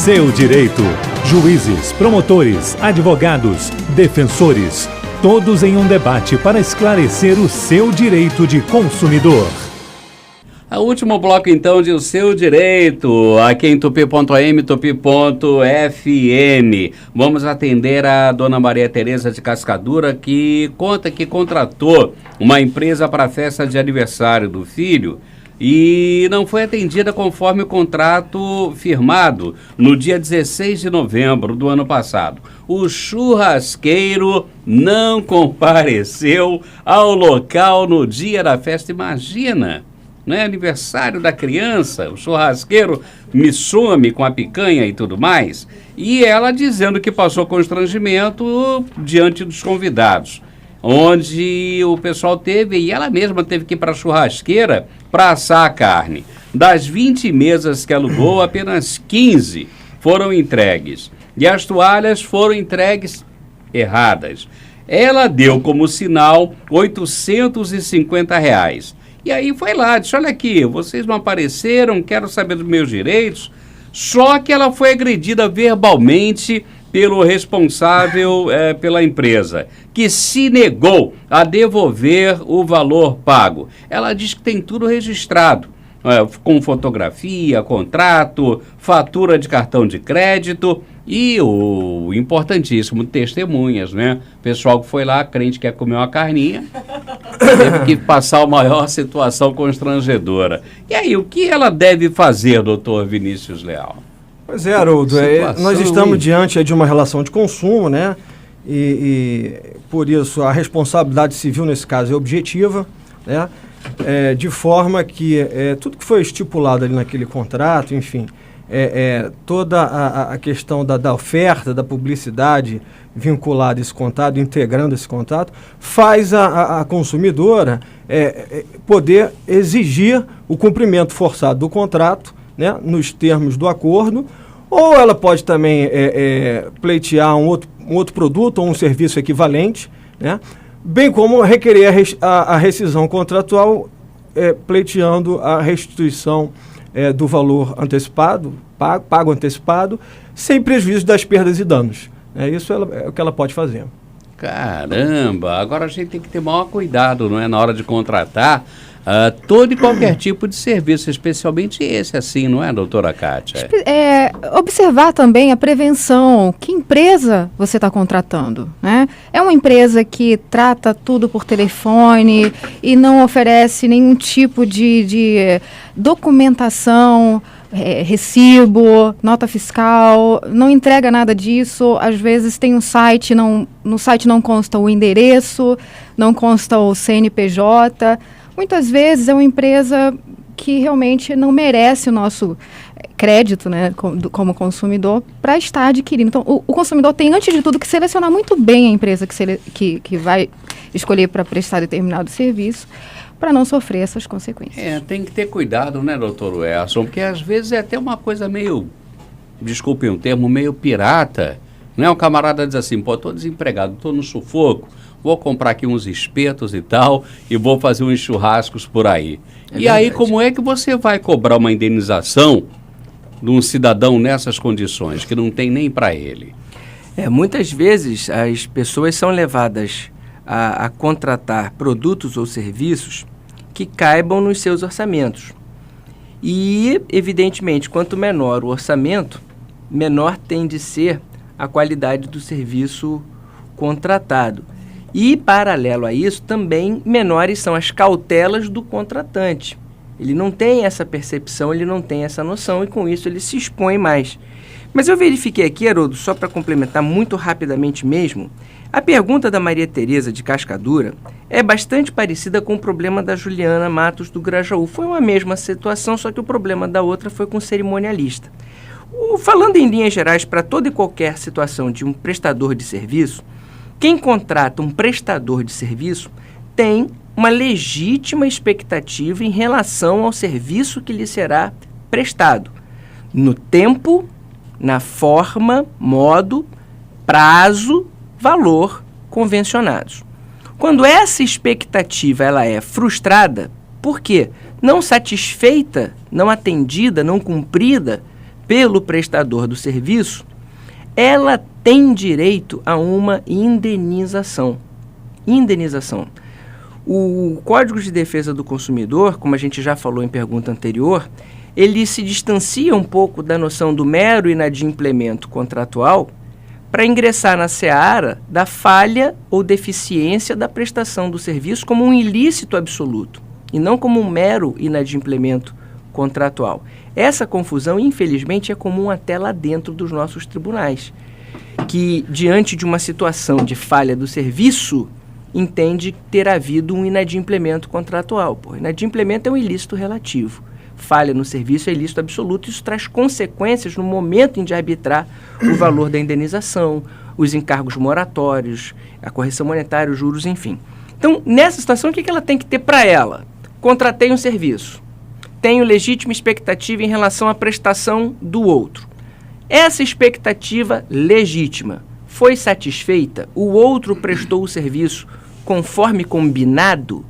seu direito. Juízes, promotores, advogados, defensores, todos em um debate para esclarecer o seu direito de consumidor. O último bloco, então, de O Seu Direito, aqui em tupi.am, tupi.fm. Vamos atender a dona Maria Tereza de Cascadura, que conta que contratou uma empresa para a festa de aniversário do filho e não foi atendida conforme o contrato firmado no dia 16 de novembro do ano passado. O churrasqueiro não compareceu ao local no dia da festa. Imagina! Não é aniversário da criança, o churrasqueiro me some com a picanha e tudo mais, e ela dizendo que passou constrangimento diante dos convidados, onde o pessoal teve, e ela mesma teve que ir para a churrasqueira para assar a carne. Das 20 mesas que alugou, apenas 15 foram entregues, e as toalhas foram entregues erradas. Ela deu como sinal R$850. E aí foi lá, disse, olha aqui, vocês não apareceram, quero saber dos meus direitos. Só que ela foi agredida verbalmente pelo responsável pela empresa, que se negou a devolver o valor pago. Ela diz que tem tudo registrado, com fotografia, contrato, fatura de cartão de crédito e o importantíssimo, testemunhas, né? Pessoal que foi lá, crente que quer comer uma carninha, teve que passar a maior situação constrangedora. E aí, o que ela deve fazer, doutor Vinícius Leal? Pois é, Haroldo, nós estamos diante de uma relação de consumo, né? E por isso a responsabilidade civil nesse caso é objetiva, né? De forma que tudo que foi estipulado ali naquele contrato, enfim, toda a questão da oferta, da publicidade vinculada a esse contrato, integrando esse contrato, faz a consumidora poder exigir o cumprimento forçado do contrato, né, nos termos do acordo, ou ela pode também pleitear um outro produto ou um serviço equivalente, né, bem como requerer a rescisão contratual, pleiteando a restituição do valor antecipado, pago antecipado, sem prejuízo das perdas e danos. Isso é o que ela pode fazer. Caramba! Agora a gente tem que ter maior cuidado, não é? Na hora de contratar todo e qualquer tipo de serviço, especialmente esse assim, não é, doutora Kátia? Observar também a prevenção. Que empresa você está contratando, né? É uma empresa que trata tudo por telefone e não oferece nenhum tipo de documentação, recibo, nota fiscal, não entrega nada disso. Às vezes tem um site, no site não consta o endereço, não consta o CNPJ. Muitas vezes é uma empresa que realmente não merece o nosso crédito, né, como consumidor, para estar adquirindo. Então, o consumidor tem, antes de tudo, que selecionar muito bem a empresa que vai escolher para prestar determinado serviço, para não sofrer essas consequências. Tem que ter cuidado, né, doutor Werson? Porque às vezes é até uma coisa meio, desculpem o termo, meio pirata. Não é? Um camarada diz assim, estou desempregado, estou no sufoco, vou comprar aqui uns espetos e tal, e vou fazer uns churrascos por aí. Aí, como é que você vai cobrar uma indenização de um cidadão nessas condições, que não tem nem para ele? Muitas vezes as pessoas são levadas a contratar produtos ou serviços que caibam nos seus orçamentos. E, evidentemente, quanto menor o orçamento, menor tem de ser a qualidade do serviço contratado. E, paralelo a isso, também menores são as cautelas do contratante. Ele não tem essa percepção, ele não tem essa noção e, com isso, ele se expõe mais. Mas eu verifiquei aqui, Haroldo, só para complementar muito rapidamente mesmo, a pergunta da Maria Tereza de Cascadura é bastante parecida com o problema da Juliana Matos do Grajaú. Foi uma mesma situação, só que o problema da outra foi com o cerimonialista. Falando em linhas gerais, para toda e qualquer situação de um prestador de serviço, quem contrata um prestador de serviço tem uma legítima expectativa em relação ao serviço que lhe será prestado, no tempo, na forma, modo, prazo, valor convencionados. Quando essa expectativa ela é frustrada, por quê? Não satisfeita, não atendida, não cumprida, pelo prestador do serviço, ela tem direito a uma indenização. Indenização. O Código de Defesa do Consumidor, como a gente já falou em pergunta anterior, ele se distancia um pouco da noção do mero inadimplemento contratual para ingressar na seara da falha ou deficiência da prestação do serviço como um ilícito absoluto e não como um mero inadimplemento contratual. Essa confusão, infelizmente, é comum até lá dentro dos nossos tribunais, que, diante de uma situação de falha do serviço, entende ter havido um inadimplemento contratual. Inadimplemento é um ilícito relativo. Falha no serviço é ilícito absoluto. Isso traz consequências no momento em de arbitrar o valor da indenização, os encargos moratórios, a correção monetária, os juros, enfim. Então, nessa situação, o que ela tem que ter para ela? Contratei um serviço. Tenho legítima expectativa em relação à prestação do outro. Essa expectativa legítima foi satisfeita? O outro prestou o serviço conforme combinado?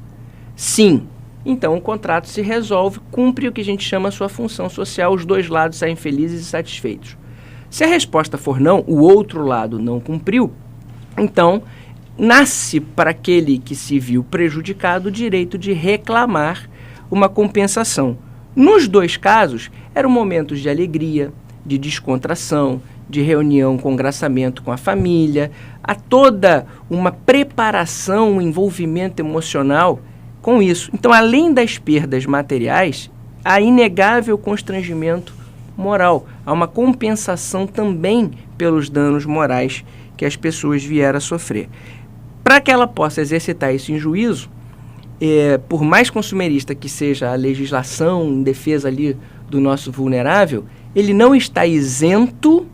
Sim. Então, o contrato se resolve, cumpre o que a gente chama a sua função social, os dois lados saem felizes e satisfeitos. Se a resposta for não, o outro lado não cumpriu, então nasce para aquele que se viu prejudicado o direito de reclamar uma compensação. Nos dois casos, eram momentos de alegria, de descontração, de reunião, congraçamento com a família, há toda uma preparação, um envolvimento emocional com isso. Então, além das perdas materiais, há inegável constrangimento moral. Há uma compensação também pelos danos morais que as pessoas vieram a sofrer. Para que ela possa exercitar isso em juízo, por mais consumerista que seja a legislação em defesa ali do nosso vulnerável, ele não está isento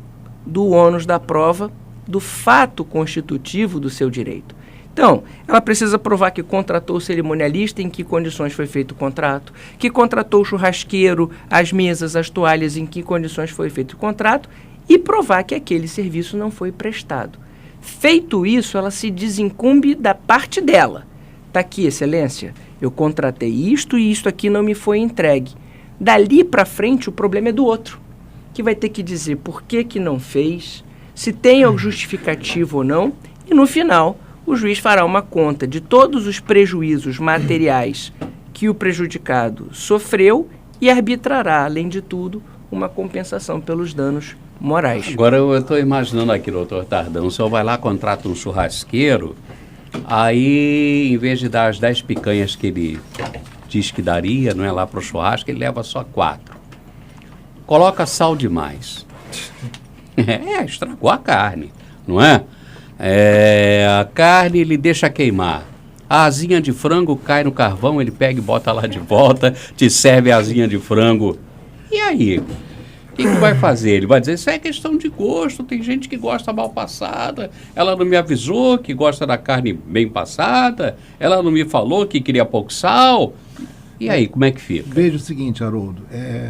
do ônus da prova do fato constitutivo do seu direito. Então, ela precisa provar que contratou o cerimonialista, em que condições foi feito o contrato, que contratou o churrasqueiro, as mesas, as toalhas, em que condições foi feito o contrato, e provar que aquele serviço não foi prestado. Feito isso, ela se desincumbe da parte dela. Está aqui, excelência, eu contratei isto e isto aqui não me foi entregue. Dali para frente, o problema é do outro, que vai ter que dizer por que não fez, se tem o justificativo ou não, e no final o juiz fará uma conta de todos os prejuízos materiais que o prejudicado sofreu e arbitrará, além de tudo, uma compensação pelos danos morais. Agora eu estou imaginando aqui, doutor Tardão, o senhor vai lá, contrata um churrasqueiro, aí em vez de dar as 10 picanhas que ele diz que daria, não é, lá para o churrasco, ele leva só 4. Coloca sal demais. Estragou a carne, não é? A carne ele deixa queimar. A asinha de frango cai no carvão, ele pega e bota lá de volta, te serve a asinha de frango. E aí? O que vai fazer? Ele vai dizer, isso é questão de gosto, tem gente que gosta mal passada, ela não me avisou que gosta da carne bem passada, ela não me falou que queria pouco sal. E aí, como é que fica? Veja o seguinte, Haroldo,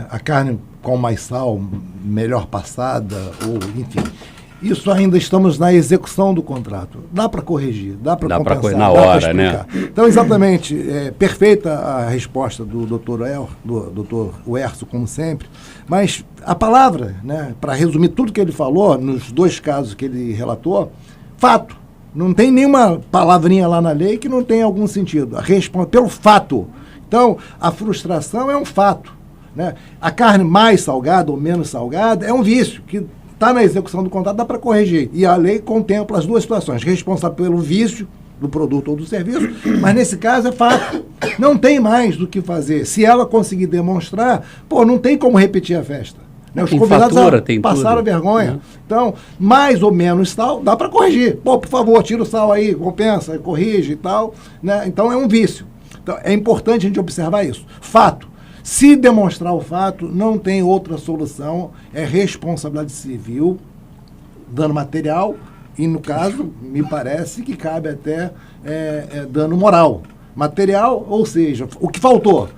a carne com mais sal, melhor passada, ou enfim, isso ainda estamos na execução do contrato. Dá para corrigir, dá para compensar, na hora, né? Então, exatamente, perfeita a resposta do doutor Uerso, como sempre, mas a palavra, né, para resumir tudo que ele falou, nos 2 casos que ele relatou, fato. Não tem nenhuma palavrinha lá na lei que não tenha algum sentido. Pelo fato. Então, a frustração é um fato, né? A carne mais salgada ou menos salgada é um vício que está na execução do contrato, dá para corrigir. E a lei contempla as 2 situações, responsável pelo vício do produto ou do serviço, mas nesse caso é fato. Não tem mais do que fazer. Se ela conseguir demonstrar, não tem como repetir a festa. Né? Os convidados passaram vergonha. Então, mais ou menos sal, dá para corrigir. Por favor, tira o sal aí, compensa, corrige e tal. Né? Então, é um vício. Então, é importante a gente observar isso. Fato. Se demonstrar o fato, não tem outra solução, é responsabilidade civil, dano material, e no caso, me parece que cabe até dano moral. Material, ou seja, o que faltou?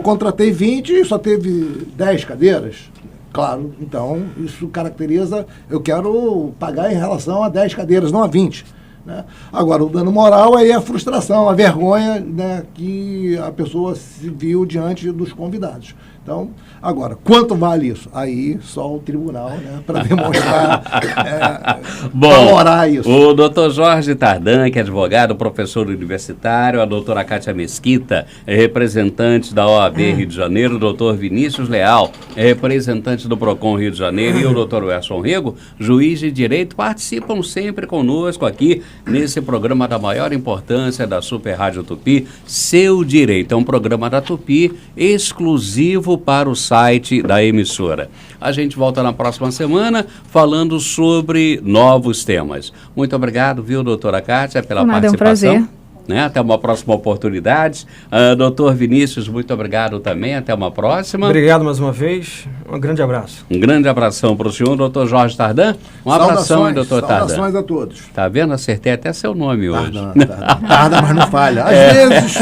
Contratei 20 e só teve 10 cadeiras. Claro, então isso caracteriza, eu quero pagar em relação a 10 cadeiras, não a 20. Né? Agora, o dano moral aí é a frustração, a vergonha, né, que a pessoa se viu diante dos convidados. Então, agora, quanto vale isso? Aí só o tribunal, né, para demonstrar, valorar isso. O doutor Jorge Tardan, que é advogado, professor universitário, a doutora Kátia Mesquita, representante da OAB Rio de Janeiro, o doutor Vinícius Leal, representante do PROCON Rio de Janeiro, e o doutor Werson Rego, juiz de direito, participam sempre conosco aqui nesse programa da maior importância da Super Rádio Tupi, Seu Direito. É um programa da Tupi exclusivo para o site da emissora. A gente volta na próxima semana falando sobre novos temas. Muito obrigado, viu, doutora Kátia, pela participação. É um prazer. Né? Até uma próxima oportunidade. Doutor Vinícius, muito obrigado também. Até uma próxima. Obrigado mais uma vez. Um grande abraço. Um grande abração para o senhor, doutor Jorge Tardan. Um abração, doutor Tardan. Saudações a todos. Tá vendo? Acertei até seu nome hoje. Tarda, mas não falha. Às vezes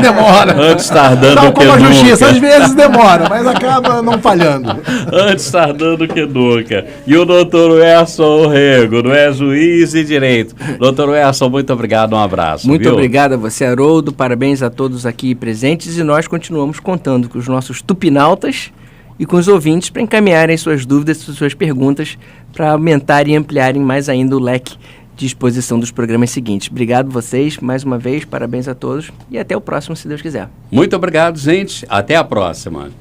demora. Antes tardando não, que como a nunca. justiça, às vezes demora, mas acaba não falhando. Antes tardando que nunca. E o doutor Werson Rego, não é juiz e direito. Doutor Werson, muito obrigado, um abraço. Muito obrigado a você, Haroldo, parabéns a todos aqui presentes, e nós continuamos contando com os nossos tupinautas e com os ouvintes para encaminharem suas dúvidas, suas perguntas, para aumentarem e ampliarem mais ainda o leque de exposição dos programas seguintes. Obrigado vocês, mais uma vez, parabéns a todos e até o próximo, se Deus quiser. Muito obrigado, gente, até a próxima.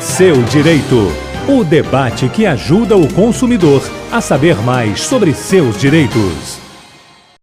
Seu Direito, o debate que ajuda o consumidor a saber mais sobre seus direitos.